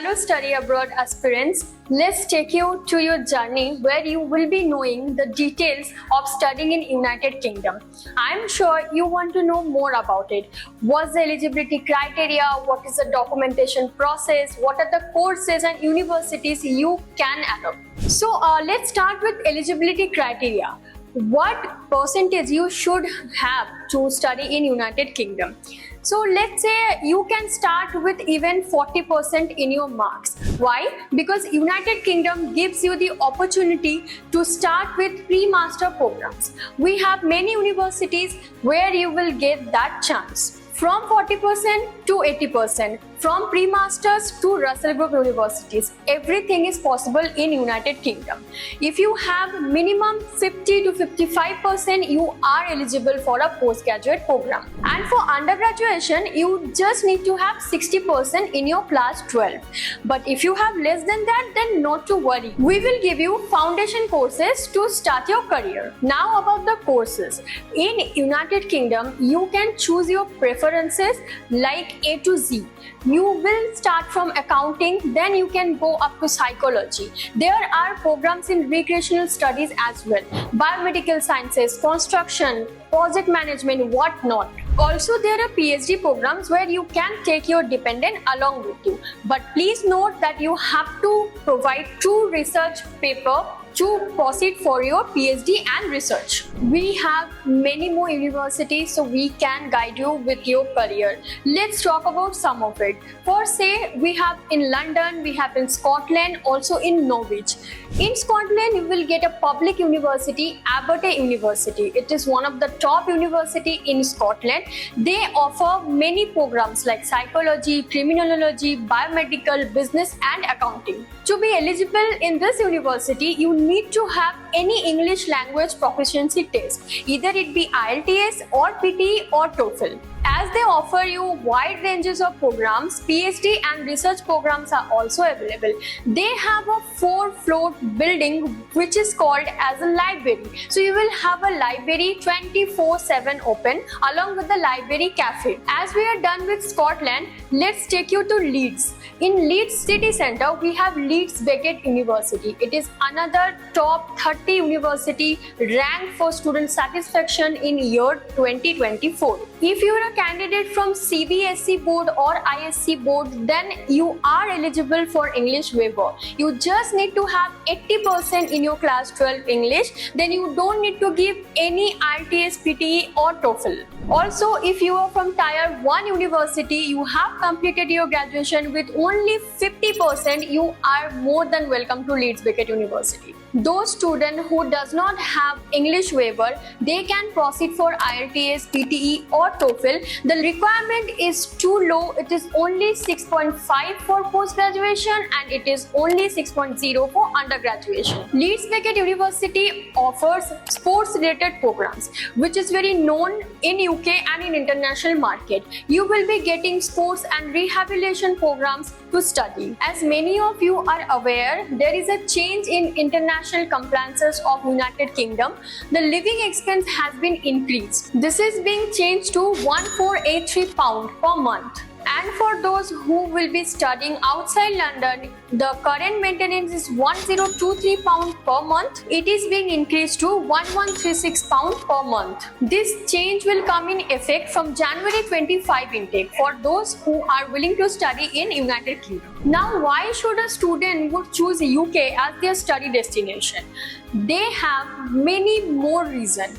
Hello study abroad aspirants, let's take you to your journey where you will be knowing the details of studying in United Kingdom. I'm sure you want to know more about it. What's the eligibility criteria? What is the documentation process? What are the courses and universities you can adopt? So let's start with eligibility criteria. What percentage you should have to study in United Kingdom? So let's say you can start with even 40% in your marks. Why? Because United Kingdom gives you the opportunity to start with pre-master programs. We have many universities where you will get that chance. From 40% to 80%, from pre-masters to Russell Group universities, everything is possible in United Kingdom. If you have minimum 50 to 55%, you are eligible for a postgraduate program. And for undergraduation, you just need to have 60% in your class 12. But if you have less than that, then not to worry. We will give you foundation courses to start your career. Now about the courses. In United Kingdom, you can choose your preferences like A to Z. You will start from accounting, then you can go up to psychology. There are programs in recreational studies as well, biomedical sciences, construction, project management, whatnot. Also, there are PhD programs where you can take your dependent along with you. But please note that you have to provide 2 research papers to proceed for your PhD and research. We have many more universities, so we can guide you with your career. Let's talk about some of it. First, say we have in London, we have in Scotland, also in Norwich. In Scotland, you will get a public university, Abertay University. It is one of the top university in Scotland. They offer many programs like psychology, criminology, biomedical, business and accounting. To be eligible in this university, you need to have any English language proficiency test, either it be IELTS or PTE or TOEFL. As they offer you wide ranges of programs, PhD and research programs are also available. They have a 4-floor building which is called as a library. So you will have a library 24/7 open along with the library cafe. As we are done with Scotland, let's take you to Leeds. In Leeds city centre, we have Leeds Beckett University. It is another top 30 university ranked for student satisfaction in year 2024. If you are a candidate from CBSE board or ISC board, then you are eligible for English waiver. You just need to have 80% in your class 12 English. Then you don't need to give any IELTS, PTE or TOEFL. Also, if you are from Tier 1 university, you have completed your graduation with only 50%, you are more than welcome to Leeds Beckett University. Those students who does not have English waiver, they can proceed for IELTS, PTE or TOEFL. The requirement is too low. It is only 6.5 for post-graduation and it is only 6.0 for undergraduation. Leeds Beckett University offers sports-related programs, which is very known in UK and in international market. You will be getting sports and rehabilitation programs to study. As many of you are aware, there is a change in international compliances of United Kingdom. The living expense has been increased. This is being changed to £1483 per month. And for those who will be studying outside London, the current maintenance is £1023 per month. It is being increased to £1136 per month. This change will come in effect from January 25 intake for those who are willing to study in United Kingdom. Now, why should a student would choose UK as their study destination? They have many more reasons.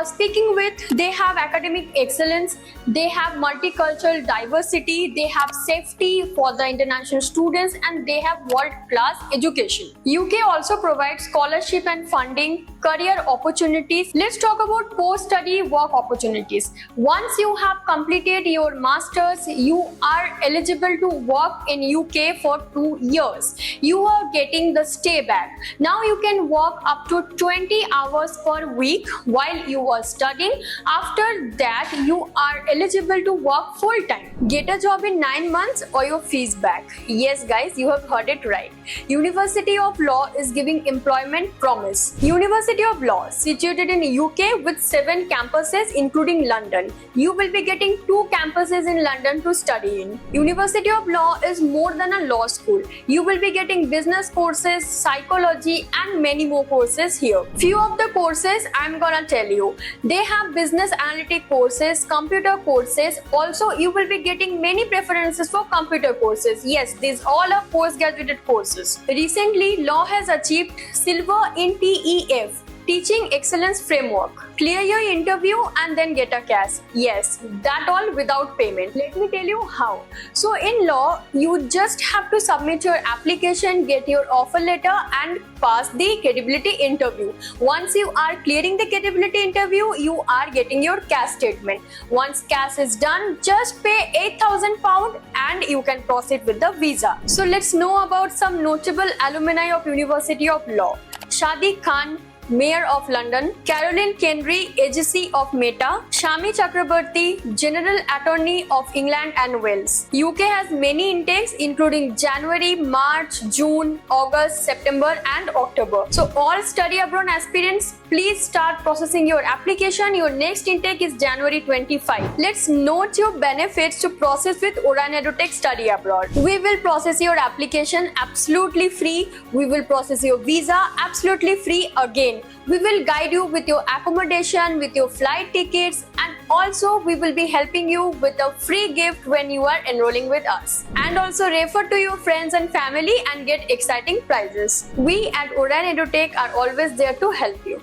Speaking with, they have academic excellence, they have multicultural diversity, they have safety for the international students, and they have world-class education. UK also provides scholarship and funding, career opportunities. Let's talk about post-study work opportunities. Once you have completed your masters, you are eligible to work in UK for 2 years. You are getting the stay back. Now you can work up to 20 hours per week while while you are studying. After that, you are eligible to work full time. Get a job in 9 months or your fees back. Yes, guys, you have heard it right. University of Law is giving employment promise. University of Law, situated in UK with 7 campuses including London. You will be getting 2 campuses in London to study in. University of Law is more than a law school. You will be getting business courses, psychology and many more courses here. Few of the courses I'm gonna tell you. They have business analytic courses, computer courses. Also, you will be getting many preferences for computer courses. Yes, these all are postgraduate courses. Recently, law has achieved silver in TEF, Teaching Excellence Framework. Clear your interview and then get a cash. Yes, that all without payment. Let me tell you how. So in law, you just have to submit your application, get your offer letter and pass the credibility interview. Once you are clearing the credibility interview, you are getting your cash statement. Once cash is done, just pay £8,000 and you can proceed with the visa. So let's know about some notable alumni of University of Law. Shadi Khan, Mayor of London; Caroline Kenry, AGC of Meta; Shami Chakrabarti, General Attorney of England and Wales. UK has many intakes including January, March, June, August, September and October. So all study abroad aspirants, please start processing your application. Your next intake is January 25. Let's note your benefits to process with Udan EduTech Study Abroad. We will process your application absolutely free. We will process your visa absolutely free again. We will guide you with your accommodation, with your flight tickets, and also we will be helping you with a free gift when you are enrolling with us. And also refer to your friends and family and get exciting prizes. We at Udan EduTech are always there to help you.